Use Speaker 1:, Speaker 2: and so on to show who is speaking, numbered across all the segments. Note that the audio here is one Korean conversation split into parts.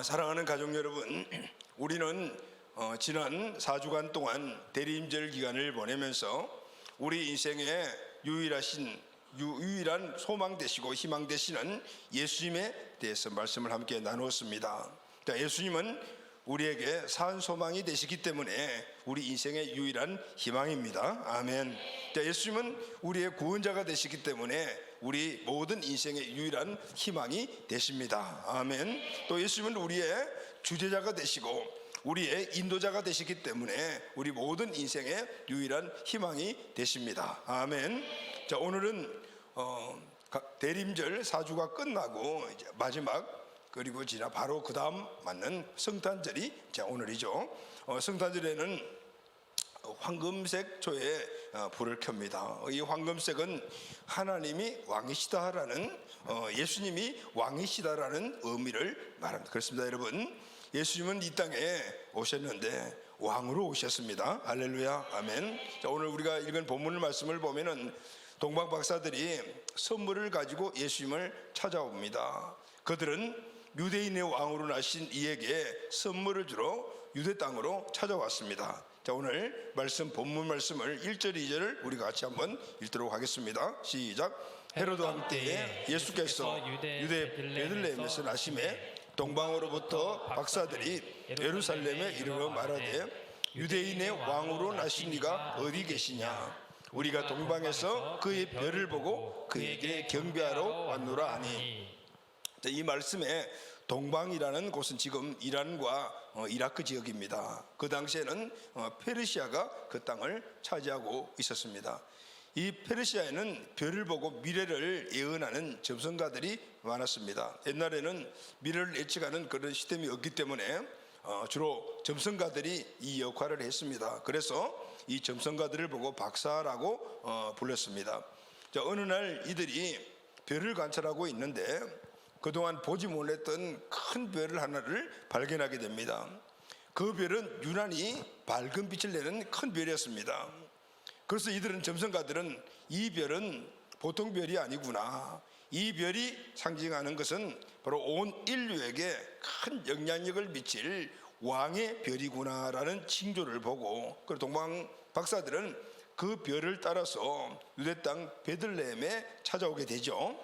Speaker 1: 사랑하는 가족 여러분, 우리는 지난 4주간 동안 대리임절 기간을 보내면서 우리 인생의 유일한 소망 되시고 희망 되시는 예수님에 대해서 말씀을 함께 나누었습니다. 예수님은 우리에게 산 소망이 되시기 때문에 우리 인생의 유일한 희망입니다. 아멘. 예수님은 우리의 구원자가 되시기 때문에 우리 모든 인생의 유일한 희망이 되십니다. 아멘. 또 예수님은 우리의 주제자가 되시고 우리의 인도자가 되시기 때문에 우리 모든 인생의 유일한 희망이 되십니다. 아멘. 자, 오늘은 대림절 4주가 끝나고 이제 마지막, 그리고 바로 그 다음 맞는 성탄절이 오늘이죠. 성탄절에는 황금색 초에 불을 켭니다. 이 황금색은 하나님이 왕이시다라는, 예수님이 왕이시다라는 의미를 말합니다. 그렇습니다, 여러분. 예수님은 이 땅에 오셨는데 왕으로 오셨습니다. 할렐루야, 아멘. 자, 오늘 우리가 읽은 본문 말씀을 보면은 동방 박사들이 선물을 가지고 예수님을 찾아옵니다. 그들은 유대인의 왕으로 나신 이에게 선물을 주러 유대 땅으로 찾아왔습니다. 자, 오늘 본문 말씀을 1절 2절을 우리가 같이 한번 읽도록 하겠습니다. 시작. 헤로드 왕 때에 예수께서 유대 베들레헴에서 나심에 동방으로부터 박사들이 예루살렘에 이르러 말하되 유대인의 왕으로 나신 이가 어디 계시냐? 우리가 동방에서 그의 별을 보고 그에게 경배하러 왔노라 하니. 이 말씀에 동방이라는 곳은 지금 이란과 이라크 지역입니다. 그 당시에는 페르시아가 그 땅을 차지하고 있었습니다. 이 페르시아에는 별을 보고 미래를 예언하는 점성가들이 많았습니다. 옛날에는 미래를 예측하는 그런 시스템이 없기 때문에 주로 점성가들이 이 역할을 했습니다. 그래서 이 점성가들을 보고 박사라고 불렀습니다. 자, 어느 날 이들이 별을 관찰하고 있는데 그동안 보지 못했던 큰 별을 하나를 발견하게 됩니다. 그 별은 유난히 밝은 빛을 내는 큰 별이었습니다. 그래서 이들은, 점성가들은, 이 별은 보통 별이 아니구나, 이 별이 상징하는 것은 바로 온 인류에게 큰 영향력을 미칠 왕의 별이구나 라는 징조를 보고, 그리고 동방 박사들은 그 별을 따라서 유대 땅 베들레헴에 찾아오게 되죠.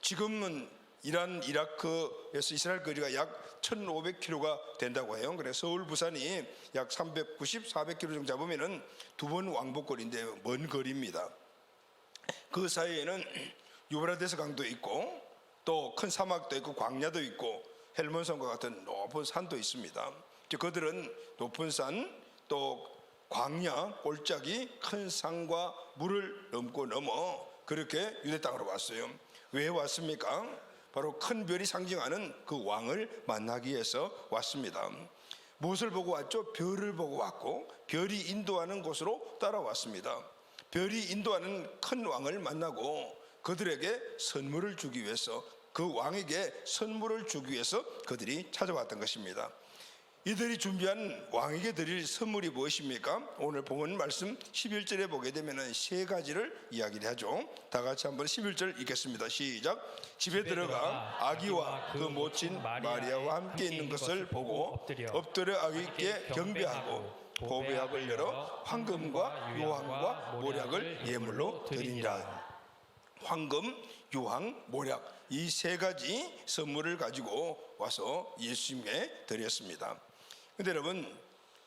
Speaker 1: 지금은 이란, 이라크에서 이스라엘 거리가 약 1500km가 된다고 해요. 그래서 서울, 부산이 약 390, 400km 정도 잡으면은 2번 왕복거리인데 먼 거리입니다. 그 사이에는 유브라데스 강도 있고 또 큰 사막도 있고 광야도 있고 헬몬산과 같은 높은 산도 있습니다. 그들은 높은 산, 또 광야, 골짜기, 큰 산과 물을 넘어 그렇게 유대 땅으로 왔어요. 왜 왔습니까? 바로 큰 별이 상징하는 그 왕을 만나기 위해서 왔습니다. 무엇을 보고 왔죠? 별을 보고 왔고, 별이 인도하는 곳으로 따라왔습니다. 별이 인도하는 큰 왕을 만나고 그들에게 선물을 주기 위해서, 그 왕에게 선물을 주기 위해서 그들이 찾아왔던 것입니다. 이들이 준비한 왕에게 드릴 선물이 무엇입니까? 오늘 본문 말씀 11절에 보게 되면 세 가지를 이야기를 하죠. 다 같이 한번 11절 읽겠습니다. 시작. 집에 들어가 아기와 그 모친 마리아와 함께 있는 것을 보고 엎드려 아기께 경배하고 보배합을 열어 황금과 유황과 모략을 예물로 드리니라. 황금, 유황, 모략, 이 세 가지 선물을 가지고 와서 예수님께 드렸습니다. 근데 여러분,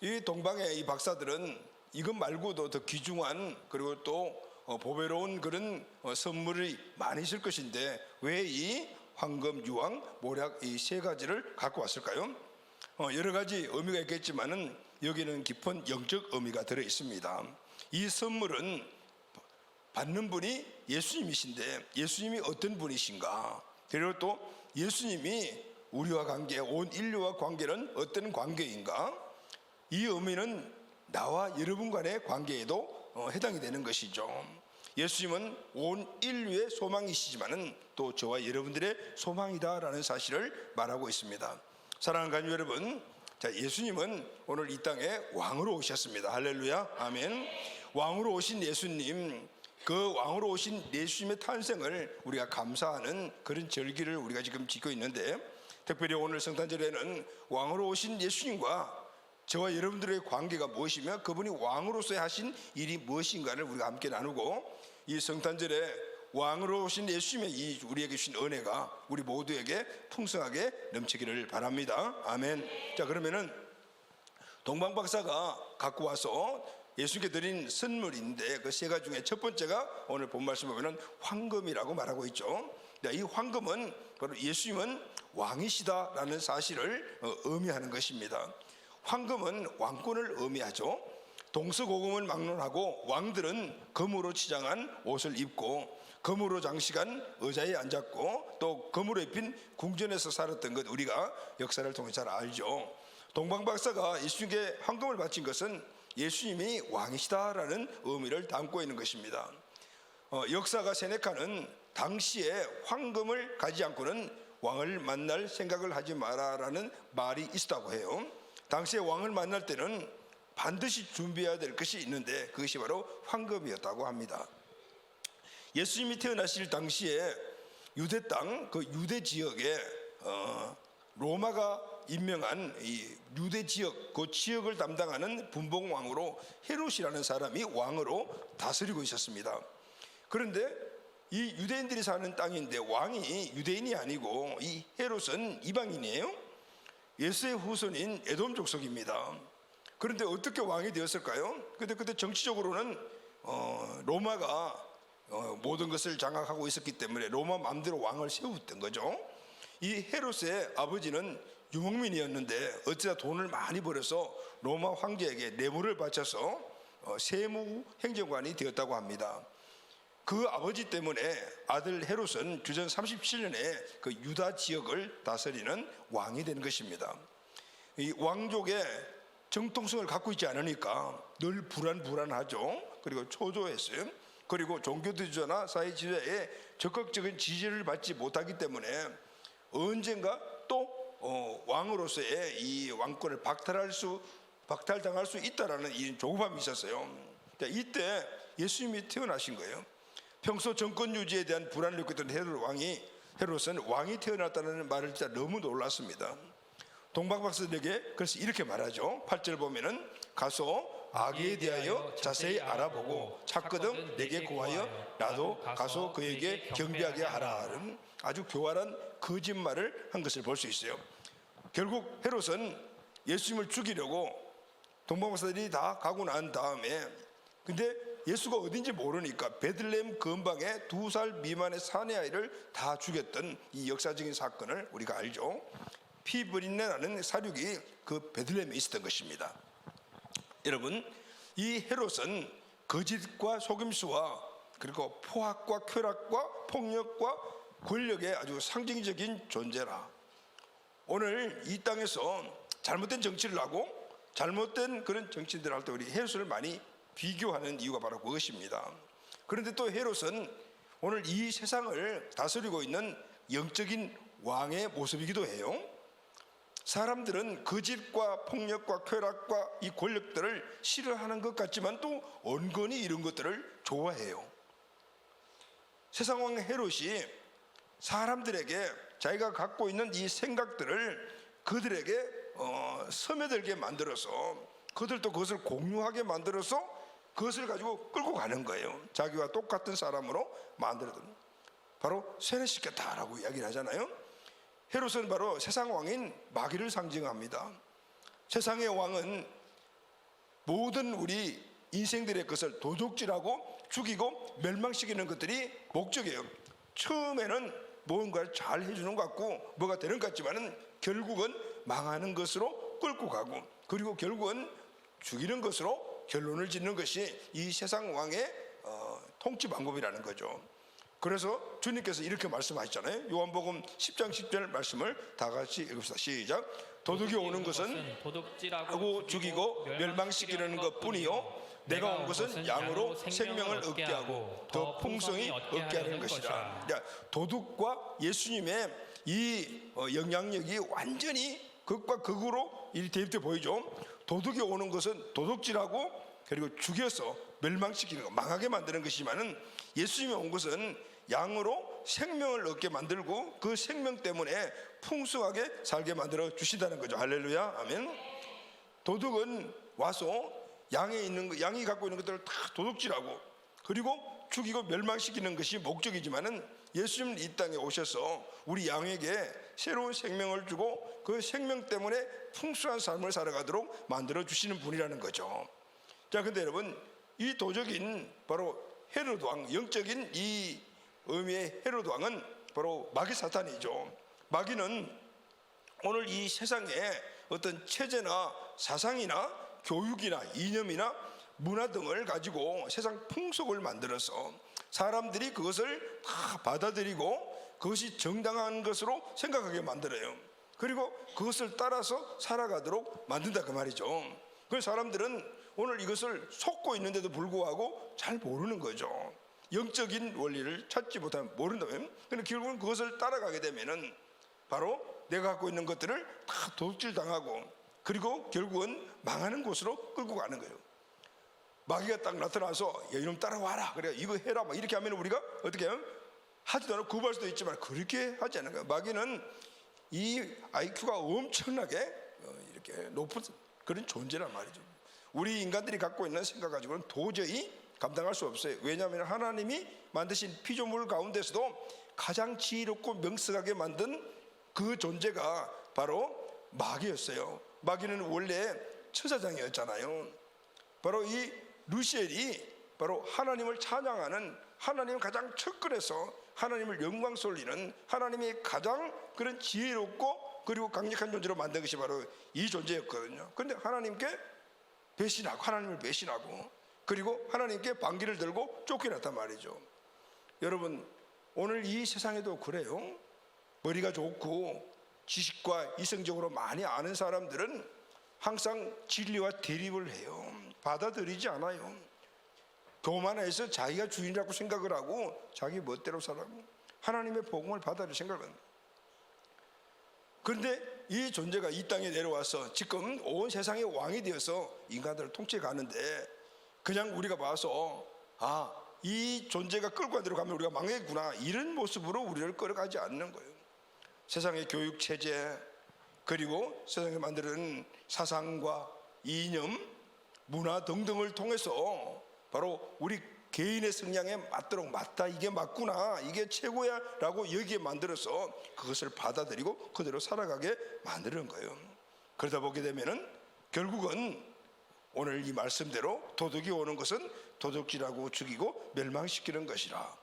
Speaker 1: 이 동방의 이 박사들은 이것 말고도 더 귀중한, 그리고 또 보배로운 그런 선물이 많이 있을 것인데 왜 이 황금, 유황, 모략 이 세 가지를 갖고 왔을까요? 여러 가지 의미가 있겠지만은 여기는 깊은 영적 의미가 들어 있습니다. 이 선물은 받는 분이 예수님이신데 예수님이 어떤 분이신가, 그리고 또 예수님이 우리와 관계, 온 인류와 관계는 어떤 관계인가, 이 의미는 나와 여러분 간의 관계에도 해당이 되는 것이죠. 예수님은 온 인류의 소망이시지만은 또 저와 여러분들의 소망이다라는 사실을 말하고 있습니다. 사랑하는 가족 여러분, 자, 예수님은 오늘 이 땅에 왕으로 오셨습니다. 할렐루야, 아멘. 왕으로 오신 예수님, 그 왕으로 오신 예수님의 탄생을 우리가 감사하는 그런 절기를 우리가 지금 지고 있는데, 특별히 오늘 성탄절에는 왕으로 오신 예수님과 저와 여러분들의 관계가 무엇이며 그분이 왕으로서 하신 일이 무엇인가를 우리가 함께 나누고, 이 성탄절에 왕으로 오신 예수님의 이 우리에게 주신 은혜가 우리 모두에게 풍성하게 넘치기를 바랍니다. 아멘. 자, 그러면은 동방박사가 갖고 와서 예수님께 드린 선물인데 그 세 가지 중에 첫 번째가 오늘 본 말씀 보면은 황금이라고 말하고 있죠. 이 황금은 바로 예수님은 왕이시다라는 사실을 의미하는 것입니다. 황금은 왕권을 의미하죠. 동서고금을 막론하고 왕들은 금으로 치장한 옷을 입고 금으로 장식한 의자에 앉았고 또 금으로 입힌 궁전에서 살았던 것 우리가 역사를 통해 잘 알죠. 동방박사가 예수님께 황금을 바친 것은 예수님이 왕이시다라는 의미를 담고 있는 것입니다. 역사가 세네카는 당시에 황금을 가지지 않고는 왕을 만날 생각을 하지 마라라는 말이 있었다고 해요. 당시에 왕을 만날 때는 반드시 준비해야 될 것이 있는데 그것이 바로 황금이었다고 합니다. 예수님이 태어나실 당시에 유대 땅, 그 유대 지역에 로마가 임명한 이 유대 지역, 그 지역을 담당하는 분봉왕으로 헤롯이라는 사람이 왕으로 다스리고 있었습니다. 그런데 이 유대인들이 사는 땅인데 왕이 유대인이 아니고 이 헤롯은 이방인이에요. 예수의 후손인 에돔 족속입니다. 그런데 어떻게 왕이 되었을까요? 근데 그때 정치적으로는 로마가 모든 것을 장악하고 있었기 때문에 로마 마음대로 왕을 세웠던 거죠. 이 헤롯의 아버지는 유목민이었는데 어찌나 돈을 많이 벌어서 로마 황제에게 뇌물을 바쳐서 세무 행정관이 되었다고 합니다. 그 아버지 때문에 아들 헤롯은 주전 37년에 그 유다 지역을 다스리는 왕이 된 것입니다. 이 왕족의 정통성을 갖고 있지 않으니까 늘 불안하죠. 그리고 초조했어요. 그리고 종교 지도자나 사회 지도자의 적극적인 지지를 받지 못하기 때문에 언젠가 또 왕으로서의 이 왕권을 박탈당할 수 있다라는 이 조급함이 있었어요. 이때 예수님이 태어나신 거예요. 평소 정권 유지에 대한 불안을 느꼈던 헤롯은 왕이 태어났다는 말을 진짜 너무 놀랐습니다. 동방박사들에게 그래서 이렇게 말하죠. 8절 보면은 가서 아기에 대하여 자세히 알아보고 찾거든 내게 고하여 나도 가서 그에게 경배하게 하라. 아주 교활한 거짓말을 한 것을 볼 수 있어요. 결국 헤롯은 예수님을 죽이려고 동방박사들이 다 가고 난 다음에, 근데 예수가 어딘지 모르니까 베들레헴 근방에 2살 미만의 사내 아이를 다 죽였던 이 역사적인 사건을 우리가 알죠. 피브린네라는 사륙이 그 베들레헴에 있었던 것입니다. 여러분, 이 헤롯은 거짓과 속임수와 그리고 포악과 쾌락과 폭력과 권력의 아주 상징적인 존재라. 오늘 이 땅에서 잘못된 정치를 하고 잘못된 그런 정치인들 할 때 우리 헤롯을 많이 비교하는 이유가 바로 그것입니다. 그런데 또 헤롯은 오늘 이 세상을 다스리고 있는 영적인 왕의 모습이기도 해요. 사람들은 거짓과 폭력과 쾌락과 이 권력들을 싫어하는 것 같지만 또 은근히 이런 것들을 좋아해요. 세상 왕 헤롯이 사람들에게 자기가 갖고 있는 이 생각들을 그들에게 스며들게 만들어서 그들도 그것을 공유하게 만들어서 그것을 가지고 끌고 가는 거예요. 자기와 똑같은 사람으로 만들어둔, 바로 세뇌시켰다라고 이야기를 하잖아요. 헤롯은 바로 세상 왕인 마귀를 상징합니다. 세상의 왕은 모든 우리 인생들의 것을 도둑질하고 죽이고 멸망시키는 것들이 목적이에요. 처음에는 뭔가를 잘 해주는 것 같고 뭐가 되는 것 같지만은 결국은 망하는 것으로 끌고 가고, 그리고 결국은 죽이는 것으로 결론을 짓는 것이 이 세상 왕의 통치 방법이라는 거죠. 그래서 주님께서 이렇게 말씀하셨잖아요. 요한복음 10장 10절 말씀을 다 같이 읽읍시다. 시작. 도둑이 오는 것은 도둑질하고 죽이고 멸망시키려는 것뿐이요 내가 온 것은 양으로 생명을 얻게 하고 더 풍성히 얻게 하는 것이라. 도둑과 예수님의 이 영향력이 완전히 극과 극으로 대입돼 보이죠. 도둑이 오는 것은 도둑질하고 그리고 죽여서 멸망시키는 것, 망하게 만드는 것이지만은 예수님이 온 것은 양으로 생명을 얻게 만들고 그 생명 때문에 풍성하게 살게 만들어 주신다는 거죠. 할렐루야, 아멘. 도둑은 와서 양이 갖고 있는 것들을 다 도둑질하고 그리고 죽이고 멸망시키는 것이 목적이지만은 예수님은 이 땅에 오셔서 우리 양에게 새로운 생명을 주고 그 생명 때문에 풍성한 삶을 살아가도록 만들어 주시는 분이라는 거죠. 자, 근데 여러분, 이 도적인 바로 헤로드 왕, 영적인 이 의미의 헤로드 왕은 바로 마귀 사탄이죠. 마귀는 오늘 이 세상에 어떤 체제나 사상이나 교육이나 이념이나 문화 등을 가지고 세상 풍속을 만들어서 사람들이 그것을 다 받아들이고 그것이 정당한 것으로 생각하게 만들어요. 그리고 그것을 따라서 살아가도록 만든다 그 말이죠. 그래서 사람들은 오늘 이것을 속고 있는데도 불구하고 잘 모르는 거죠. 영적인 원리를 찾지 못하면 모른다면, 근데 결국은 그것을 따라가게 되면은 바로 내가 갖고 있는 것들을 다 도둑질 당하고 그리고 결국은 망하는 곳으로 끌고 가는 거예요. 마귀가 딱 나타나서 야, 이놈 따라와라, 그래 이거 해라 막 이렇게 하면 우리가 어떻게 해요? 하지도 않고 구할 수도 있지만 그렇게 하지 않는 거예요. 마귀는 이 IQ가 엄청나게 이렇게 높은 그런 존재란 말이죠. 우리 인간들이 갖고 있는 생각 가지고는 도저히 감당할 수 없어요. 왜냐하면 하나님이 만드신 피조물 가운데서도 가장 지혜롭고 명석하게 만든 그 존재가 바로 마귀였어요. 마귀는 원래 천사장이었잖아요. 바로 이 루시엘이 바로 하나님을 찬양하는, 하나님을 가장 측근해서 하나님을 영광 돌리는, 하나님이 가장 그런 지혜롭고 그리고 강력한 존재로 만든 것이 바로 이 존재였거든요. 그런데 하나님께 배신하고, 하나님을 배신하고 그리고 하나님께 반기를 들고 쫓겨났단 말이죠. 여러분, 오늘 이 세상에도 그래요. 머리가 좋고 지식과 이성적으로 많이 아는 사람들은 항상 진리와 대립을 해요. 받아들이지 않아요. 교만해서 자기가 주인이라고 생각을 하고 자기 멋대로 살아고 하나님의 복음을 받아들일 생각을 합니다. 그런데 이 존재가 이 땅에 내려와서 지금 온 세상의 왕이 되어서 인간들을 통치해 가는데 그냥 우리가 봐서 이 존재가 끌고 가는 대로 가면 우리가 망했구나, 이런 모습으로 우리를 끌어가지 않는 거예요. 세상의 교육 체제 그리고 세상에 만드는 사상과 이념, 문화 등등을 통해서 바로 우리 개인의 성향에 맞도록 맞다, 이게 맞구나, 이게 최고야 라고 여기에 만들어서 그것을 받아들이고 그대로 살아가게 만드는 거예요. 그러다 보게 되면은 결국은 오늘 이 말씀대로 도둑이 오는 것은 도둑질하고 죽이고 멸망시키는 것이라.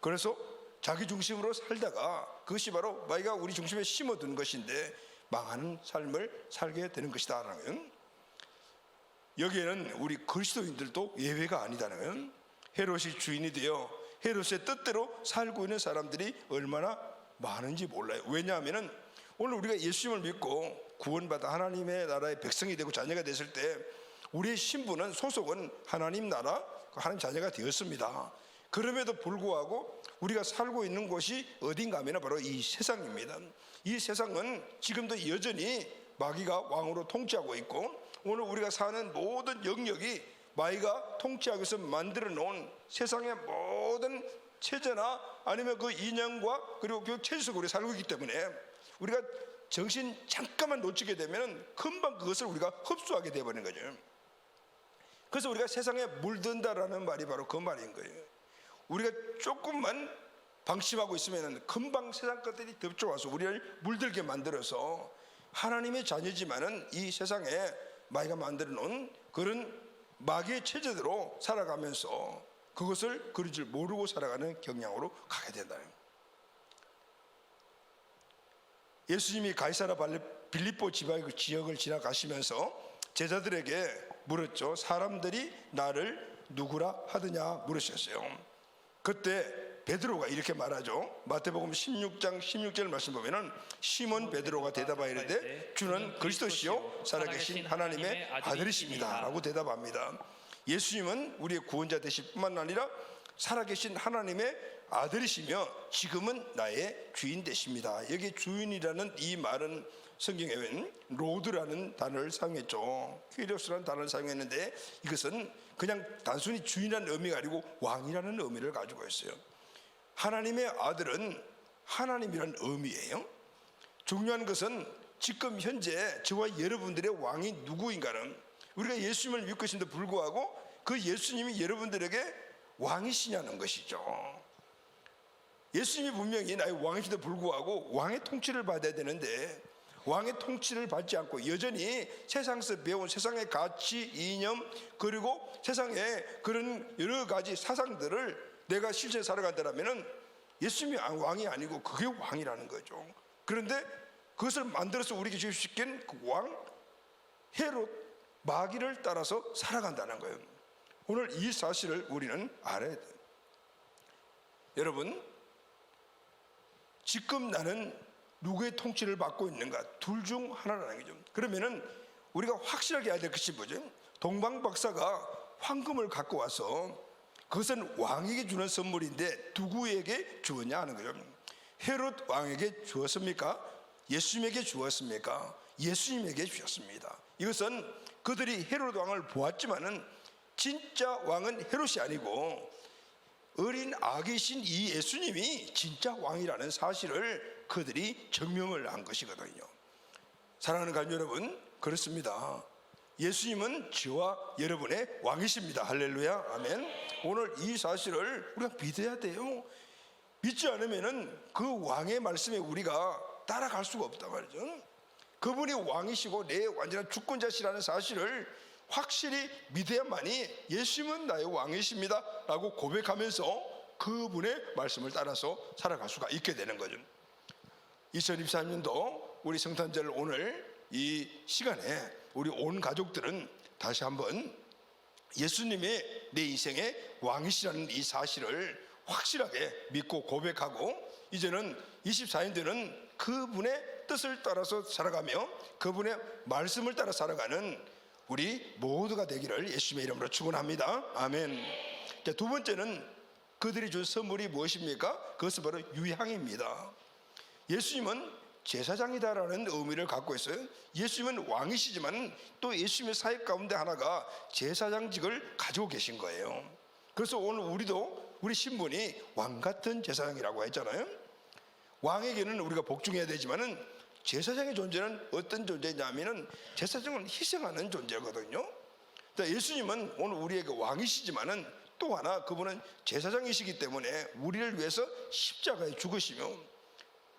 Speaker 1: 그래서 자기 중심으로 살다가 그것이 바로 마귀가 우리 중심에 심어둔 것인데 망하는 삶을 살게 되는 것이다라는, 여기에는 우리 그리스도인들도 예외가 아니다는, 헤롯이 주인이 되어 헤롯의 뜻대로 살고 있는 사람들이 얼마나 많은지 몰라요. 왜냐하면 오늘 우리가 예수님을 믿고 구원받아 하나님의 나라의 백성이 되고 자녀가 됐을 때 우리의 신분은, 소속은 하나님 나라, 하나님 자녀가 되었습니다. 그럼에도 불구하고 우리가 살고 있는 곳이 어딘가 하면 바로 이 세상입니다. 이 세상은 지금도 여전히 마귀가 왕으로 통치하고 있고 오늘 우리가 사는 모든 영역이 마귀가 통치하기 위해서 만들어 놓은 세상의 모든 체제나 아니면 그 인연과 그리고 그 체제 속에 우리가 살고 있기 때문에 우리가 정신 잠깐만 놓치게 되면 금방 그것을 우리가 흡수하게 되어버리는 거죠. 그래서 우리가 세상에 물든다라는 말이 바로 그 말인 거예요. 우리가 조금만 방심하고 있으면 금방 세상 것들이 덮쳐와서 우리를 물들게 만들어서 하나님의 자녀지만은 이 세상에 마귀가 만들어 놓은 그런 마귀의 체제대로 살아가면서 그것을 그런 줄 모르고 살아가는 경향으로 가게 된다. 예수님이 가이사라 빌립보 지역을 지나가시면서 제자들에게 물었죠. 사람들이 나를 누구라 하느냐 물으셨어요. 그때 베드로가 이렇게 말하죠. 마태복음 16장 16절 말씀 보면은 시몬 베드로가 대답하여 이르되 주는 그리스도시요 살아계신 하나님의 아들이십니다 라고 대답합니다. 예수님은 우리의 구원자 되실 뿐만 아니라 살아계신 하나님의 아들이시며 지금은 나의 주인 되십니다. 여기 주인이라는 이 말은 성경에는 로드라는 단어를 사용했죠. 퀴리오스라는 단어를 사용했는데 이것은 그냥 단순히 주인이라는 의미가 아니고 왕이라는 의미를 가지고 있어요. 하나님의 아들은 하나님이란 의미예요. 중요한 것은 지금 현재 저와 여러분들의 왕이 누구인가는, 우리가 예수님을 믿고 있음에도 불구하고 그 예수님이 여러분들에게 왕이시냐는 것이죠. 예수님이 분명히 나의 왕이시도 불구하고 왕의 통치를 받아야 되는데, 왕의 통치를 받지 않고 여전히 세상에서 배운 세상의 가치, 이념, 그리고 세상의 그런 여러 가지 사상들을 내가 실제 살아간다면 예수님이 왕이 아니고 그게 왕이라는 거죠. 그런데 그것을 만들어서 우리에게 주시킨 그 왕 헤롯, 마귀를 따라서 살아간다는 거예요. 오늘 이 사실을 우리는 알아야 돼요. 여러분, 지금 나는 누구의 통치를 받고 있는가? 둘 중 하나라는 거죠. 그러면은 우리가 확실하게 알아야 될 것이 뭐죠? 동방박사가 황금을 갖고 와서 그것은 왕에게 주는 선물인데 누구에게 주었냐 하는 거죠. 헤롯 왕에게 주었습니까? 예수님에게 주었습니까? 예수님에게 주셨습니다. 이것은 그들이 헤롯 왕을 보았지만은 진짜 왕은 헤롯이 아니고 어린 아기신 이 예수님이 진짜 왕이라는 사실을 그들이 증명을 한 것이거든요. 사랑하는 가족 여러분, 그렇습니다. 예수님은 저와 여러분의 왕이십니다. 할렐루야, 아멘. 오늘 이 사실을 우리가 믿어야 돼요. 믿지 않으면은 그 왕의 말씀에 우리가 따라갈 수가 없단 말이죠. 그분이 왕이시고 내 완전한 주권자시라는 사실을 확실히 믿어야만이 예수님은 나의 왕이십니다 라고 고백하면서 그분의 말씀을 따라서 살아갈 수가 있게 되는 거죠. 2023년도 우리 성탄절 오늘 이 시간에 우리 온 가족들은 다시 한번 예수님의 내 인생의 왕이시라는 이 사실을 확실하게 믿고 고백하고, 이제는 24년도는 그분의 뜻을 따라서 살아가며 그분의 말씀을 따라 살아가는 우리 모두가 되기를 예수님의 이름으로 축원합니다. 아멘. 두 번째는 그들이 준 선물이 무엇입니까? 그것은 바로 유향입니다. 예수님은 제사장이다라는 의미를 갖고 있어요. 예수님은 왕이시지만 또 예수님의 사역 가운데 하나가 제사장직을 가지고 계신 거예요. 그래서 오늘 우리도 우리 신분이 왕 같은 제사장이라고 했잖아요. 왕에게는 우리가 복종해야 되지만은 제사장의 존재는 어떤 존재냐면은 제사장은 희생하는 존재거든요. 예수님은 오늘 우리에게 왕이시지만은 또 하나 그분은 제사장이시기 때문에 우리를 위해서 십자가에 죽으시며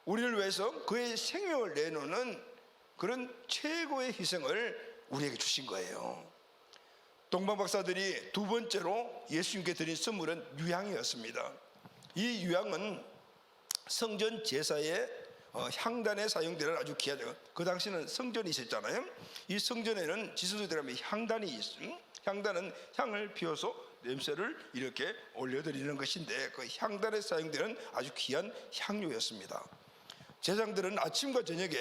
Speaker 1: 우리를 위해서 그의 생명을 내놓는 그런 최고의 희생을 우리에게 주신 거예요. 동방박사들이 두 번째로 예수님께 드린 선물은 유향이었습니다. 이 유향은 성전 제사의 향단에 사용되는 아주 귀하죠. 그 당시는 성전이 있었잖아요. 이 성전에는 지성소에 들어가면 향단이 있습니다. 향단은 향을 피워서 냄새를 이렇게 올려드리는 것인데 그 향단에 사용되는 아주 귀한 향료였습니다. 제사장들은 아침과 저녁에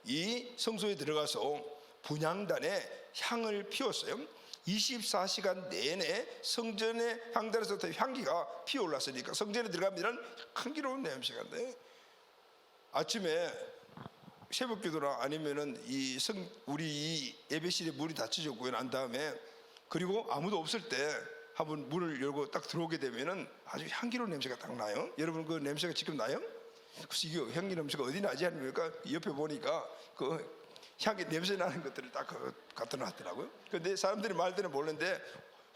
Speaker 1: 이 성소에 들어가서 분향단에 향을 피웠어요. 24시간 내내 성전의 향단에서부터 향기가 피어올랐으니까 성전에 들어가면 향기로운 냄새가 나요. 아침에 새벽 기도나 아니면은 우리 이 예배실에 물이 다 찢어지고 난 다음에 그리고 아무도 없을 때 한번 문을 열고 딱 들어오게 되면은 아주 향기로운 냄새가 딱 나요. 여러분 그 냄새가 지금 나요? 혹시 이게 향기 냄새가 어디 나지 않습니까? 옆에 보니까 그 향기 냄새 나는 것들을 딱 갖다 놨더라고요. 근데 사람들이 말들은 모르는데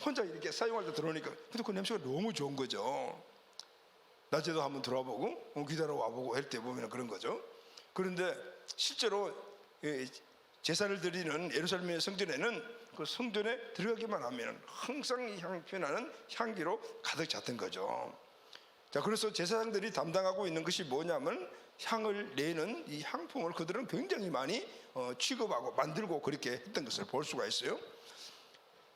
Speaker 1: 혼자 이렇게 사용할 때 들어오니까 근데 그 냄새가 너무 좋은 거죠. 낮에도 한번 들어와 보고 기다려 와보고 할 때 보면 그런 거죠. 그런데 실제로 제사를 드리는 예루살렘의 성전에는 그 성전에 들어가기만 하면 항상 이 향 표현하는 향기로 가득 찼던 거죠. 자, 그래서 제사장들이 담당하고 있는 것이 뭐냐면 향을 내는 이 향품을 그들은 굉장히 많이 취급하고 만들고 그렇게 했던 것을 볼 수가 있어요.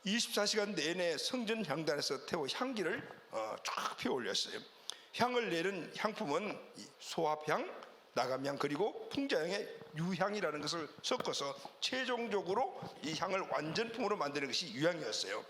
Speaker 1: 24시간 내내 성전 향단에서 태워 향기를 쫙 피워 올렸어요. 향을 내는 향품은 소합향, 나감향 그리고 풍자향의 유향이라는 것을 섞어서 최종적으로 이 향을 완전품으로 만드는 것이 유향이었어요.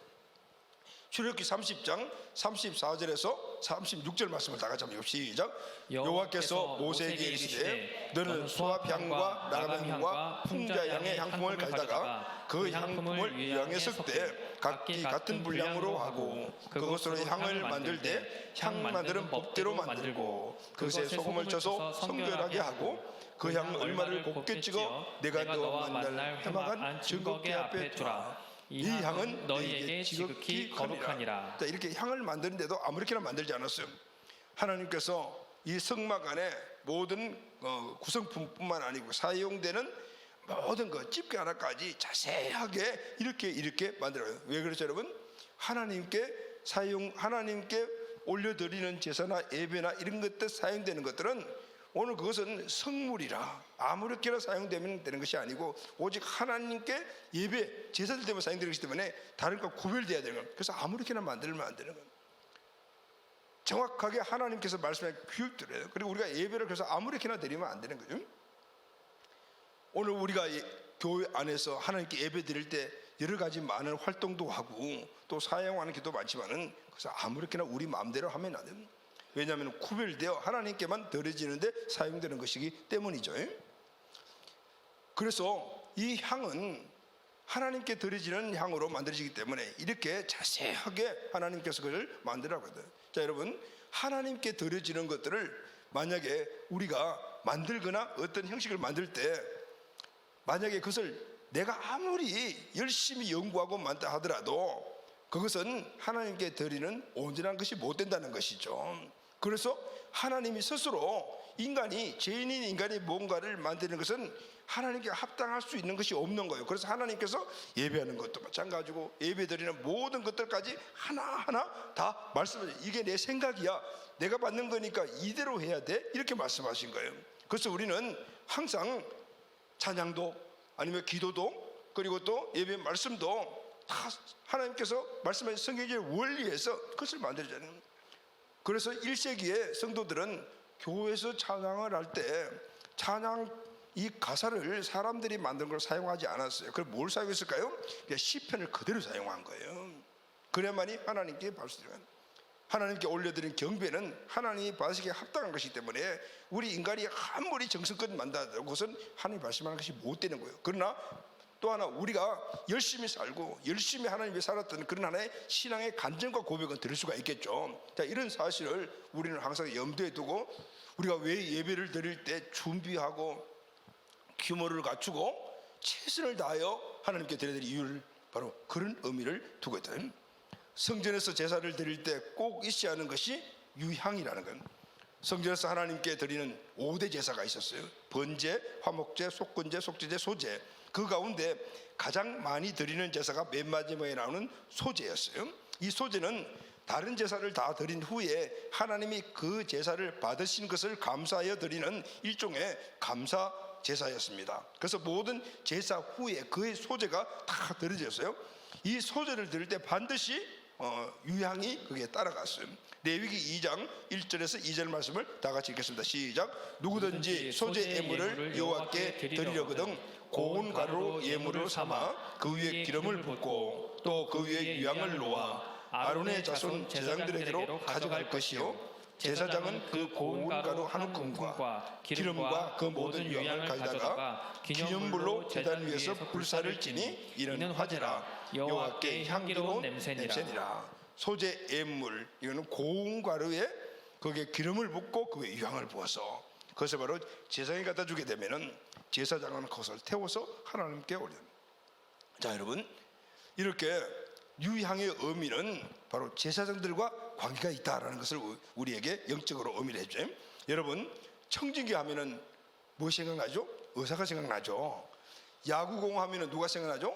Speaker 1: 출애굽기 30장 34절에서 36절 말씀을 다 같이 한번 시작. 여호와께서 모세에게 이르시되 너는 소압 향과 라감 향과 풍자 향의 향품을 가져다가 그 향품을 유향에 섞되 각기 같은 분량으로 하고 그것으로 향을 만들 때 향 만드는 법대로 만들고 그것에 소금을 쳐서 성결하게 하고 그 향 얼마를 곱게 찍어 내가 너와 만날 회막한 증거궤 앞에 두라. 이 향은 너희에게 지극히 거룩하니라. 자, 이렇게 향을 만드는데도 아무렇게나 만들지 않았어요. 하나님께서 이 성막 안에 모든 구성품뿐만 아니고 사용되는 모든 것 집게 하나까지 자세하게 이렇게 만들어요. 왜 그렇죠, 여러분? 하나님께 올려드리는 제사나 예배나 이런 것들 사용되는 것들은 오늘 그것은 성물이라 아무렇게나 사용되면 되는 것이 아니고 오직 하나님께 예배, 제사들 때문에 사용되는 것이기 때문에 다른 것과 구별되어야 되는 거예요. 그래서 아무렇게나 만들면 안 되는 거예요. 정확하게 하나님께서 말씀하신 규율들이에요. 그리고 우리가 예배를 그래서 아무렇게나 드리면 안 되는 거죠. 오늘 우리가 교회 안에서 하나님께 예배 드릴 때 여러 가지 많은 활동도 하고 또 사용하는 기도 많지만은 그래서 아무렇게나 우리 마음대로 하면 안 돼요. 왜냐하면 구별되어 하나님께만 드려지는데 사용되는 것이기 때문이죠. 그래서 이 향은 하나님께 드려지는 향으로 만들어지기 때문에 이렇게 자세하게 하나님께서 그걸 만들라고 해요. 자, 여러분, 하나님께 드려지는 것들을 만약에 우리가 만들거나 어떤 형식을 만들 때 만약에 그것을 내가 아무리 열심히 연구하고 만다 하더라도 그것은 하나님께 드리는 온전한 것이 못 된다는 것이죠. 그래서 하나님이 스스로 죄인인 인간이 뭔가를 만드는 것은 하나님께 합당할 수 있는 것이 없는 거예요. 그래서 하나님께서 예배하는 것도 마찬가지고 예배드리는 모든 것들까지 하나하나 다 말씀하세요. 이게 내 생각이야, 내가 받는 거니까 이대로 해야 돼, 이렇게 말씀하신 거예요. 그래서 우리는 항상 찬양도 아니면 기도도 그리고 또 예배 말씀도 다 하나님께서 말씀하신 성경의 원리에서 그것을 만들잖아요. 그래서 1세기의 성도들은 교회에서 찬양을 할 때 찬양 이 가사를 사람들이 만든 걸 사용하지 않았어요. 그럼 뭘 사용했을까요? 시편을 그대로 사용한 거예요. 그래야만이 하나님께 받으시는, 하나님께 올려드린 경배는 하나님이 받으시기에 합당한 것이기 때문에 우리 인간이 아무리 정성껏 만들어도 그것은 하나님이 말씀하는 것이 못 되는 거예요. 그러나 또 하나 우리가 열심히 살고 열심히 하나님 위해 살았던 그런 하나의 신앙의 간증과 고백은 들을 수가 있겠죠. 자, 이런 사실을 우리는 항상 염두에 두고 우리가 왜 예배를 드릴 때 준비하고 규모를 갖추고 최선을 다하여 하나님께 드려야 될 이유를 바로 그런 의미를 두고 있다. 성전에서 제사를 드릴 때 꼭 있어야 하는 것이 유향이라는 건, 성전에서 하나님께 드리는 5대 제사가 있었어요. 번제, 화목제, 속건제, 속죄제, 소제. 그 가운데 가장 많이 드리는 제사가 맨 마지막에 나오는 소제였어요. 이 소제는 다른 제사를 다 드린 후에 하나님이 그 제사를 받으신 것을 감사하여 드리는 일종의 감사 제사였습니다. 그래서 모든 제사 후에 그의 소제가 다 드려졌어요. 이 소제를 드릴 때 반드시 유향이 그게 따라갔어요. 레위기 2장 1절에서 2절 말씀을 다 같이 읽겠습니다. 시작. 누구든지 소제 예물을 여호와께 드리려거든 고운 가루로 예물을 삼아 그 위에 기름을 붓고 또 그 위에 유향을 놓아 아론의 자손 제사장들에게로 가져갈 것이요, 제사장은 그 고운 가루 한 움큼과 기름과 그 모든 유향을 가져다가 기념물로 제단 위에서 불사를 지니 이는 화제라 여호와께 향기로운 냄새니라. 소제 예물, 이거는 고운 가루에 거기에 기름을 붓고 그 위에 유향을 부어서 그것을 바로 제사장이 갖다 주게 되면은 제사장은 그것을 태워서 하나님께 올려. 자, 여러분, 이렇게 유향의 의미는 바로 제사장들과 관계가 있다라는 것을 우리에게 영적으로 의미를 해줘요. 여러분, 청진기 하면은 뭐 생각나죠? 의사가 생각나죠. 야구공 하면은 누가 생각나죠?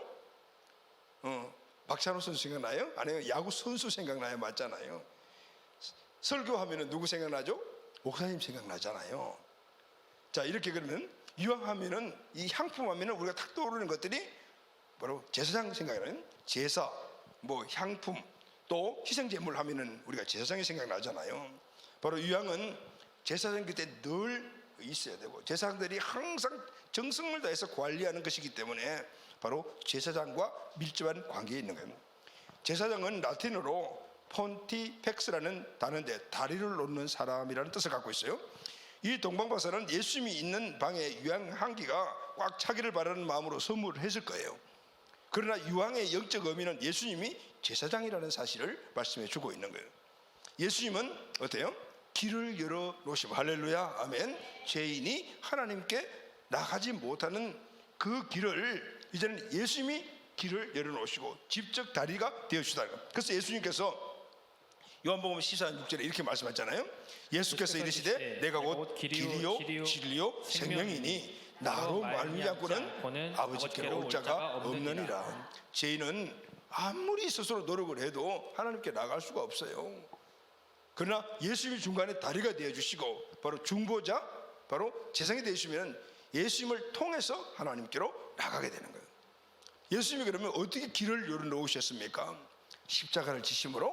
Speaker 1: 박찬호 선수 생각나요? 아니면 야구 선수 생각나요? 맞잖아요. 설교하면은 누구 생각나죠? 목사님 생각나잖아요. 자, 이렇게 그러면 유향하면은 이 향품 하면은 우리가 탁 떠오르는 것들이 바로 제사장 생각나는 제사, 뭐 향품, 또 희생제물 하면은 우리가 제사장이 생각나잖아요. 바로 유향은 제사장 곁에 늘 있어야 되고 제사장들이 항상 정성을 다해서 관리하는 것이기 때문에 바로 제사장과 밀접한 관계에 있는 거예요. 제사장은 라틴어로 폰티펙스라는 단어인데 다리를 놓는 사람이라는 뜻을 갖고 있어요. 이 동방박사는 예수님이 있는 방에 유황 한 기가 꽉 차기를 바라는 마음으로 선물을 했을 거예요. 그러나 유황의 영적 의미는 예수님이 제사장이라는 사실을 말씀해 주고 있는 거예요. 예수님은 어때요? 길을 열어 놓으시고, 할렐루야, 아멘. 죄인이 하나님께 나가지 못하는 그 길을 이제는 예수님이 길을 열어 놓으시고 직접 다리가 되어 주시다는 거예요. 그래서 예수님께서 요한복음 14장 6절에 이렇게 말씀하셨잖아요. 예수께서 이르시되 내가 곧 길이요 진리요 생명이니 나로 말미암고는 아버지께로 올 자가 없느니라. 죄인은 아무리 스스로 노력을 해도 하나님께 나갈 수가 없어요. 그러나 예수님이 중간에 다리가 되어주시고 바로 중보자, 바로 제사장이 되시면 예수님을 통해서 하나님께로 나가게 되는 거예요. 예수님이 그러면 어떻게 길을 열어 놓으셨습니까? 십자가를 지심으로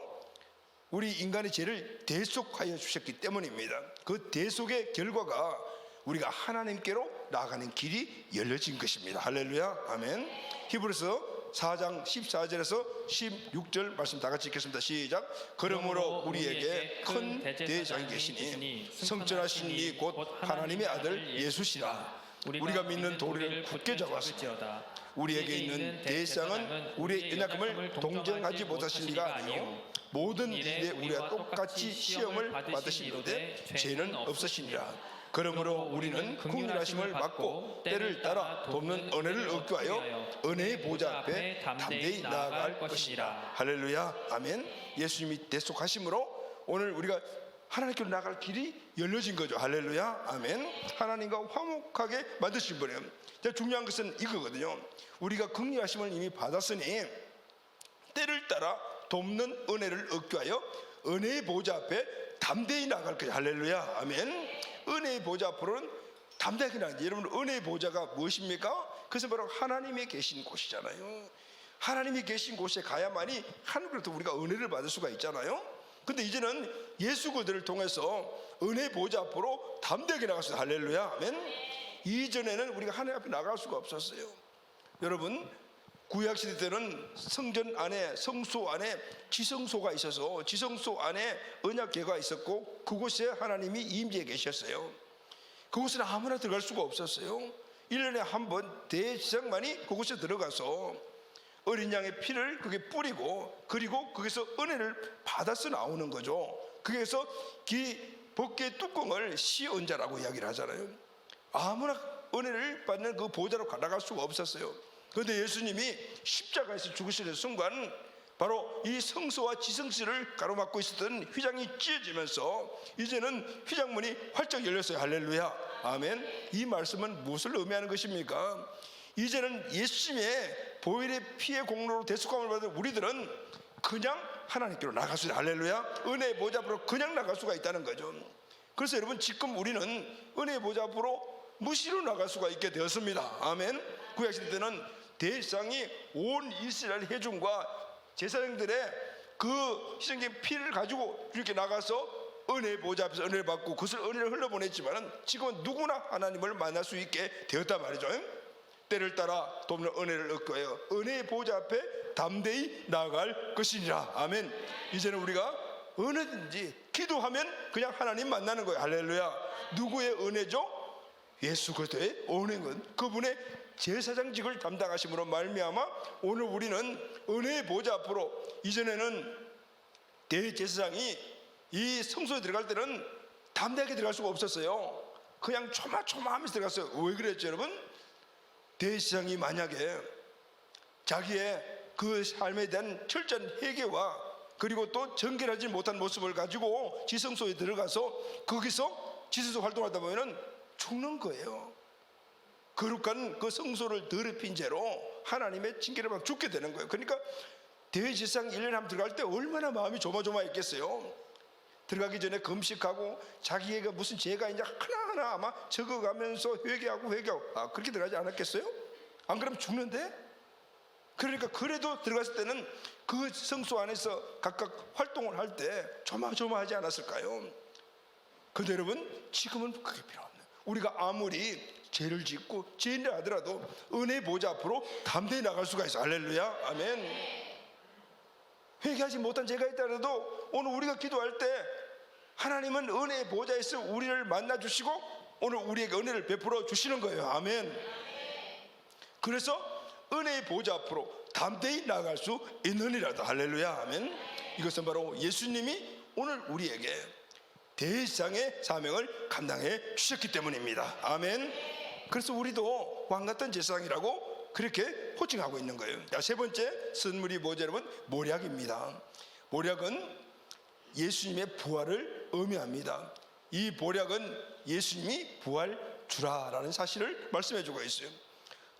Speaker 1: 우리 인간의 죄를 대속하여 주셨기 때문입니다. 그 대속의 결과가 우리가 하나님께로 나가는 길이 열려진 것입니다. 할렐루야, 아멘. 히브리서 4장 14절에서 16절 말씀 다 같이 읽겠습니다. 시작. 그러므로 우리에게 큰 대제사장이 계시니 성전하신 이 곧 하나님의 아들 예수시라. 우리가 믿는 도리를 굳게 잡았으나 우리에게 있는 대제사장은 우리의 연약함을 동정하지 못하신 이가 아니요 모든 일에 우리가 똑같이 시험을 받으시는데 죄는 없으시니라. 그러므로 우리는 긍휼하심을 받고 때를 따라 돕는 은혜를 얻기 위하여 은혜의 보좌 앞에 담대히 나아갈 것이니라. 할렐루야, 아멘. 예수님이 대속하심으로 오늘 우리가 하나님께로 나갈 길이 열려진 거죠. 할렐루야, 아멘. 하나님과 화목하게 만드신 분이에요. 중요한 것은 이거거든요. 우리가 긍휼하심을 이미 받았으니 때를 따라 돕는 은혜를 얻기 위하여 은혜의 보좌 앞에 담대히 나갈 거예요. 할렐루야, 아멘. 은혜의 보좌 앞으로는 담대하게 나가죠. 여러분, 은혜의 보좌가 무엇입니까? 그것은 바로 하나님이 계신 곳이잖아요. 하나님이 계신 곳에 가야만이 하늘로부터 우리가 은혜를 받을 수가 있잖아요. 근데 이제는 예수 그들을 통해서 은혜의 보좌 앞으로 담대하게 나갔어요. 할렐루야, 아멘. 이전에는 우리가 하나님 앞에 나갈 수가 없었어요. 여러분, 구약시대 때는 성전 안에, 성소 안에 지성소가 있어서 지성소 안에 언약궤가 있었고 그곳에 하나님이 임재해 계셨어요. 그곳은 아무나 들어갈 수가 없었어요. 1년에 한 번 대제사장만이 그곳에 들어가서 어린 양의 피를 그게 뿌리고 그리고 거기서 은혜를 받아서 나오는 거죠. 거기에서 벗개의 뚜껑을 씌운 자라고 이야기를 하잖아요. 아무나 은혜를 받는 그 보좌로 나갈 수가 없었어요. 그런데 예수님이 십자가에서 죽으시는 순간 바로 이 성소와 지성소를 가로막고 있었던 휘장이 찢어지면서 이제는 휘장문이 활짝 열렸어요. 할렐루야, 아멘. 이 말씀은 무엇을 의미하는 것입니까? 이제는 예수님의 보혈의 피의 공로로 대속함을 받은 우리들은 그냥 하나님께로 나갈 수 있어요. 할렐루야. 은혜의 보좌 앞으로 그냥 나갈 수가 있다는 거죠. 그래서 여러분, 지금 우리는 은혜의 보좌 앞으로 무시로 나갈 수가 있게 되었습니다. 아멘. 구약시대 때는 대제사장이 온 이스라엘 회중과 제사장들의 그 희생된 피를 가지고 이렇게 나가서 은혜의 보좌 앞에서 은혜를 받고 그것을 은혜를 흘러보냈지만 지금은 누구나 하나님을 만날 수 있게 되었단 말이죠. 때를 따라 돕는 은혜를 얻고 해요. 은혜의 보좌 앞에 담대히 나아갈 것이니라. 아멘. 이제는 우리가 어느든지 기도하면 그냥 하나님 만나는 거예요. 할렐루야. 누구의 은혜죠? 예수 그리스도의 은혜는 그분의 제사장직을 담당하심으로 말미암아 오늘 우리는 은혜의 보좌 앞으로, 이전에는 대제사장이 이 성소에 들어갈 때는 담대하게 들어갈 수가 없었어요. 그냥 조마조마하면서 들어갔어요. 왜 그랬죠, 여러분? 대제사장이 만약에 자기의 그 삶에 대한 철저한 회개와 그리고 또 정결하지 못한 모습을 가지고 지성소에 들어가서 거기서 지성소 활동하다 보면은 죽는 거예요. 거룩한 그 성소를 더럽힌 죄로 하나님의 징계를 받고 죽게 되는 거예요. 그러니까 대제사장 1년에 한번 들어갈 때 얼마나 마음이 조마조마했겠어요. 들어가기 전에 금식하고 자기가 무슨 죄가 있냐 하나하나 아마 적어가면서 회개하고 그렇게 들어가지 않았겠어요? 안 그러면 죽는데? 그러니까 그래도 들어갔을 때는 그 성소 안에서 각각 활동을 할 때 조마조마하지 않았을까요? 근데 여러분, 지금은 그게 필요 없네요. 우리가 아무리 죄를 짓고 죄인을 하더라도 은혜의 보좌 앞으로 담대히 나갈 수가 있어요. 할렐루야, 아멘. 회개하지 못한 죄가 있다 해도 오늘 우리가 기도할 때 하나님은 은혜의 보좌에서 우리를 만나 주시고 오늘 우리에게 은혜를 베풀어 주시는 거예요. 아멘. 그래서 은혜의 보좌 앞으로 담대히 나아갈 수 있느니라도. 할렐루야. 아멘. 이것은 바로 예수님이 오늘 우리에게 대상의 사명을 감당해 주셨기 때문입니다. 아멘. 그래서 우리도 왕 같은 제사장이라고 그렇게 호칭하고 있는 거예요. 자, 세 번째 선물이 뭐죠, 여러분? 모략입니다. 모략은 예수님의 부활을 의미합니다. 이 모략은 예수님이 부활 주라라는 사실을 말씀해 주고 있어요.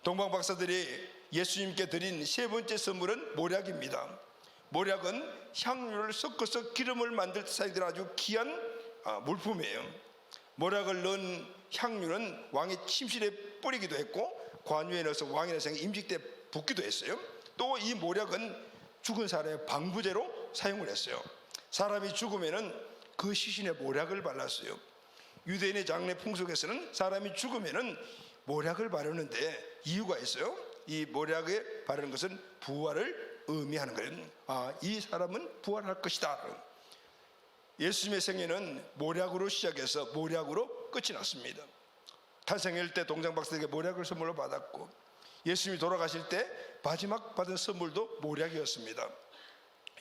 Speaker 1: 동방 박사들이 예수님께 드린 세 번째 선물은 모략입니다. 모략은 향유를 섞어서 기름을 만들 때 사용되는 아주 귀한 물품이에요. 모략을 넣은 향유는 왕의 침실에 뿌리기도 했고 관유에 넣어서 왕이나 생 임직 때 붓기도 했어요. 또 이 모략은 죽은 사람의 방부제로 사용을 했어요. 사람이 죽으면은 그 시신에 모략을 발랐어요. 유대인의 장례 풍속에서는 사람이 죽으면은 모략을 바르는데 이유가 있어요. 이 모략에 바르는 것은 부활을 의미하는 거예요. 이 사람은 부활할 것이다. 예수님의 생애는 모략으로 시작해서 모략으로 끝이 났습니다. 탄생일 때 동장 박사에게 모략을 선물로 받았고 예수님이 돌아가실 때 마지막 받은 선물도 모략이었습니다.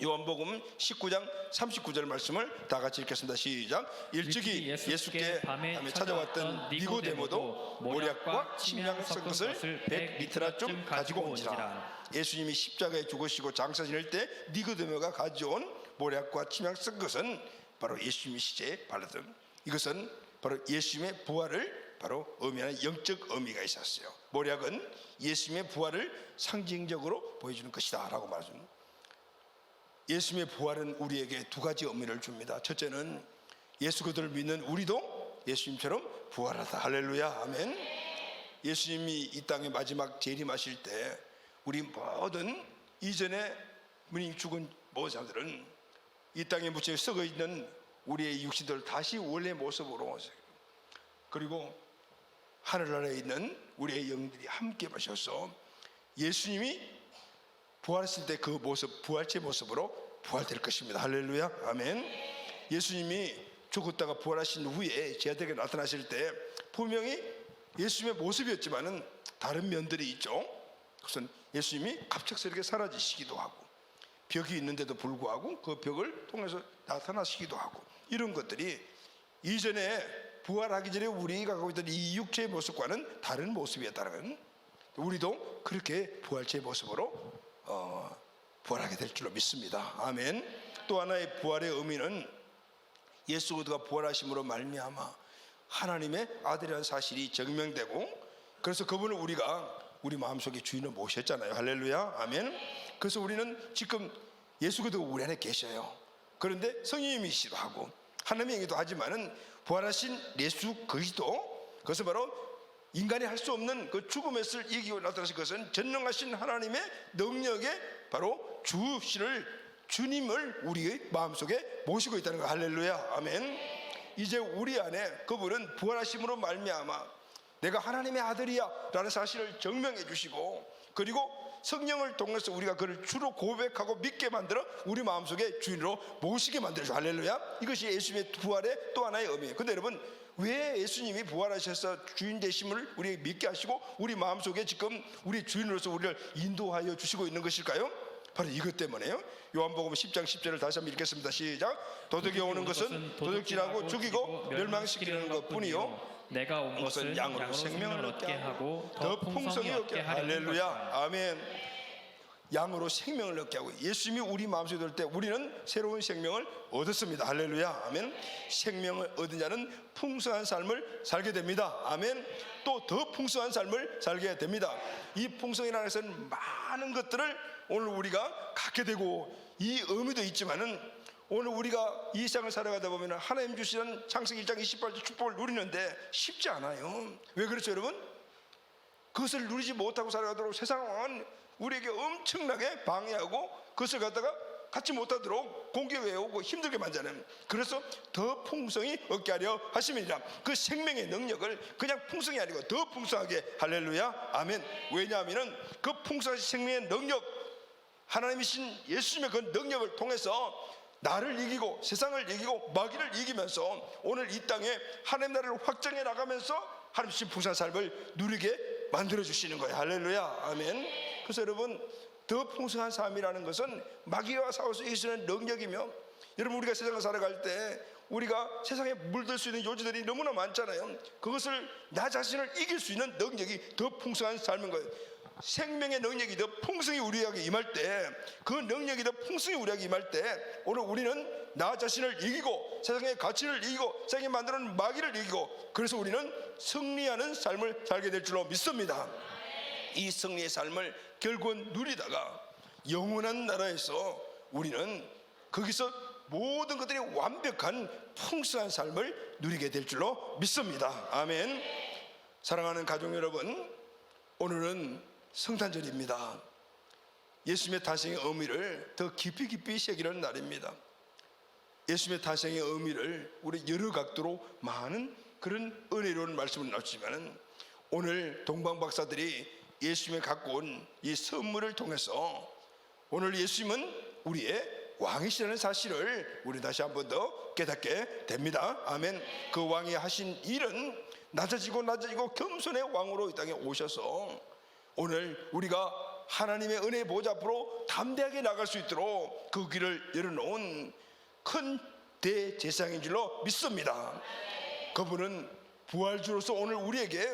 Speaker 1: 요한복음 19장 39절 말씀을 다 같이 읽겠습니다. 시작. 일찍이 예수께 밤에 찾아왔던 니고데모도 모략과 침향 섞은 것을 100리터라쯤 가지고 온지라. 예수님이 십자가에 죽으시고 장사 지낼 때 니고데모가 가져온 모략과 침향 섞은 것은 바로 예수님이 시체에 바르던, 이것은 바로 예수님의 부활을 바로 의미하는 영적 의미가 있었어요. 모략은 예수님의 부활을 상징적으로 보여주는 것이다 라고 말합니다. 예수님의 부활은 우리에게 두 가지 의미를 줍니다. 첫째는 예수 그리스도를 믿는 우리도 예수님처럼 부활하다. 할렐루야. 아멘. 예수님이 이 땅에 마지막 재림하실 때 우리 모든 이전에 문이 죽은 모든 사람들은 이 땅에 묻혀 썩어 있는 우리의 육신들을 다시 원래 모습으로, 그리고 하늘나라에 있는 우리의 영들이 함께 마셔서 예수님이 부활했을 때 그 모습, 부활체 모습으로 부활될 것입니다. 할렐루야. 아멘. 예수님이 죽었다가 부활하신 후에 제자들에게 나타나실 때 분명히 예수님의 모습이었지만은 다른 면들이 있죠. 그것은 예수님이 갑작스럽게 사라지시기도 하고 벽이 있는데도 불구하고 그 벽을 통해서 나타나시기도 하고, 이런 것들이 이전에 부활하기 전에 우리가 갖고 있던 이 육체의 모습과는 다른 모습이었다는, 우리도 그렇게 부활체의 모습으로 부활하게 될 줄로 믿습니다. 아멘. 또 하나의 부활의 의미는 예수 그리스도가 부활하심으로 말미암아 하나님의 아들이라는 사실이 증명되고, 그래서 그분을 우리가 우리 마음속에 주인으로 모셨잖아요. 할렐루야. 아멘. 그래서 우리는 지금 예수 그리스도가 우리 안에 계셔요. 그런데 성령님이시기도 하고 하나님이기도 하지만은 부활하신 예수 그리스도, 그것은 바로 인간이 할 수 없는 그 죽음에서 이기고 나타나신 것은 전능하신 하나님의 능력에 바로 주님을 우리의 마음속에 모시고 있다는 거. 할렐루야. 아멘. 이제 우리 안에 그분은 부활하심으로 말미암아 내가 하나님의 아들이야 라는 사실을 증명해 주시고, 그리고 성령을 통해서 우리가 그를 주로 고백하고 믿게 만들어 우리 마음속에 주인으로 모시게 만들어줘. 할렐루야. 이것이 예수님의 부활의 또 하나의 의미예요. 근데 여러분, 왜 예수님이 부활하셔서 주인 되심을 우리에게 믿게 하시고 우리 마음속에 지금 우리 주인으로서 우리를 인도하여 주시고 있는 것일까요? 바로 이것 때문에요. 요한복음 10장 10절을 다시 한번 읽겠습니다. 시작. 도둑이 오는 것은 도둑질하고 죽이고 멸망시키려는 것뿐이요
Speaker 2: 내가 온 것은 양으로 생명을 얻게 하고 더 풍성히 얻게 하려는
Speaker 1: 할렐루야. 아멘. 양으로 생명을 얻게 하고, 예수님이 우리 마음속에 들 때 우리는 새로운 생명을 얻었습니다. 할렐루야. 아멘. 생명을 얻은 자는 풍성한 삶을 살게 됩니다. 아멘. 또 더 풍성한 삶을 살게 됩니다. 이 풍성이라는 것은 많은 것들을 오늘 우리가 갖게 되고, 이 의미도 있지만은 오늘 우리가 이 세상을 살아가다 보면 하나님 주시는 창세기 1장 28절 축복을 누리는데 쉽지 않아요. 왜 그렇죠, 여러분? 그것을 누리지 못하고 살아가도록 세상은 우리에게 엄청나게 방해하고 그것을 갖다가 갖지 못하도록 공격해오고 힘들게 만드는, 그래서 더 풍성히 얻게 하려 하심이니라. 그 생명의 능력을 그냥 풍성이 아니고 더 풍성하게. 할렐루야. 아멘. 왜냐하면 그 풍성한 생명의 능력, 하나님이신 예수님의 그 능력을 통해서 나를 이기고 세상을 이기고 마귀를 이기면서 오늘 이 땅에 하나님 나라를 확장해 나가면서 하나님의 풍성한 삶을 누리게 만들어 주시는 거예요. 할렐루야, 아멘. 그래서 여러분, 더 풍성한 삶이라는 것은 마귀와 싸울 수 있는 능력이며, 여러분 우리가 세상을 살아갈 때 우리가 세상에 물들 수 있는 요지들이 너무나 많잖아요. 그것을 나 자신을 이길 수 있는 능력이 더 풍성한 삶인 거예요. 생명의 능력이 더 풍성히 우리에게 임할 때, 그 능력이 더 풍성히 우리에게 임할 때 오늘 우리는 나 자신을 이기고 세상의 가치를 이기고 세상에 만드는 마귀를 이기고, 그래서 우리는 승리하는 삶을 살게 될 줄로 믿습니다. 이 승리의 삶을 결국은 누리다가 영원한 나라에서 우리는 거기서 모든 것들이 완벽한 풍성한 삶을 누리게 될 줄로 믿습니다. 아멘. 사랑하는 가족 여러분, 오늘은 성탄절입니다. 예수님의 탄생의 의미를 더 깊이 새기는 날입니다. 예수님의 탄생의 의미를 우리 여러 각도로 많은 그런 은혜로운 말씀을 나눴지만, 오늘 동방 박사들이 예수님이 갖고 온 이 선물을 통해서 오늘 예수님은 우리의 왕이시라는 사실을 우리 다시 한 번 더 깨닫게 됩니다. 아멘. 그 왕이 하신 일은 낮아지고 겸손의 왕으로 이 땅에 오셔서 오늘 우리가 하나님의 은혜의 보좌 앞으로 담대하게 나갈 수 있도록 그 길을 열어놓은 큰 대제사장인 줄로 믿습니다. 그분은 부활주로서 오늘 우리에게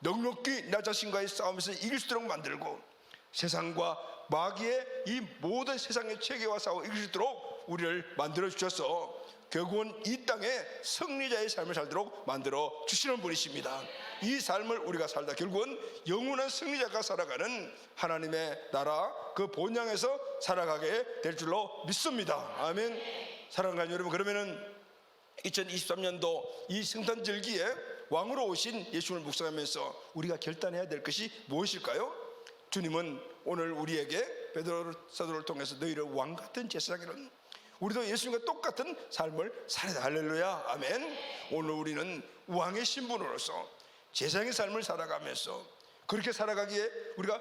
Speaker 1: 넉넉히 나 자신과의 싸움에서 이길 수 있도록 만들고, 세상과 마귀의 이 모든 세상의 체계와 싸워 이길 수 있도록 우리를 만들어 주셔서 결국은 이 땅에 승리자의 삶을 살도록 만들어 주시는 분이십니다. 이 삶을 우리가 살다 결국은 영원한 승리자가 살아가는 하나님의 나라 그 본향에서 살아가게 될 줄로 믿습니다. 아멘. 사랑하는 여러분, 그러면은 2023년도 이 성탄절기에 왕으로 오신 예수님을 묵상하면서 우리가 결단해야 될 것이 무엇일까요? 주님은 오늘 우리에게 베드로 사도를 통해서 너희를 왕같은 제사장이라는, 우리도 예수님과 똑같은 삶을 살아야. 할렐루야, 아멘. 오늘 우리는 왕의 신분으로서 제사장의 삶을 살아가면서, 그렇게 살아가기에 우리가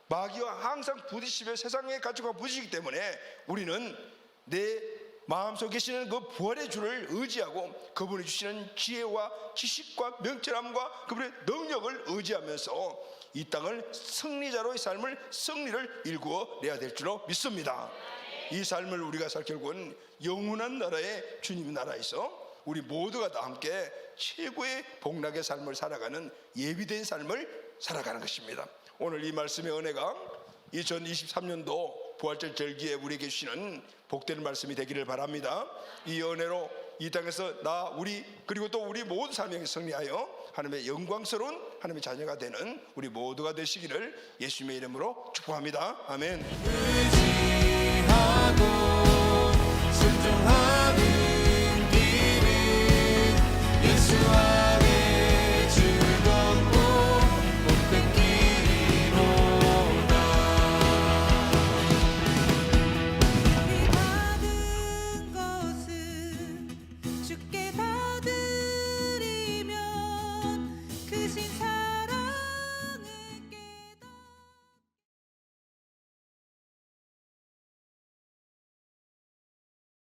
Speaker 1: 마귀와 항상 부딪히며 세상의 가치와 부딪히기 때문에 우리는 내 마음속에 계시는 그 부활의 주를 의지하고 그분이 주시는 지혜와 지식과 명철함과 그분의 능력을 의지하면서 이 땅을 승리자로의 삶을, 승리를 일구어내야 될 줄로 믿습니다. 이 삶을 우리가 살 결국은 영원한 나라의 주님 나라에서 우리 모두가 다 함께 최고의 복락의 삶을 살아가는 예비된 삶을 살아가는 것입니다. 오늘 이 말씀의 은혜가 2023년도 부활절 절기에 우리에게 주시는 복된 말씀이 되기를 바랍니다. 이 은혜로 이 땅에서 나, 우리, 그리고 또 우리 모든 사명에 승리하여 하나님의 영광스러운 하나님의 자녀가 되는 우리 모두가 되시기를 예수님의 이름으로 축복합니다. 아멘.
Speaker 3: 의지하고 순종하는 길은 예수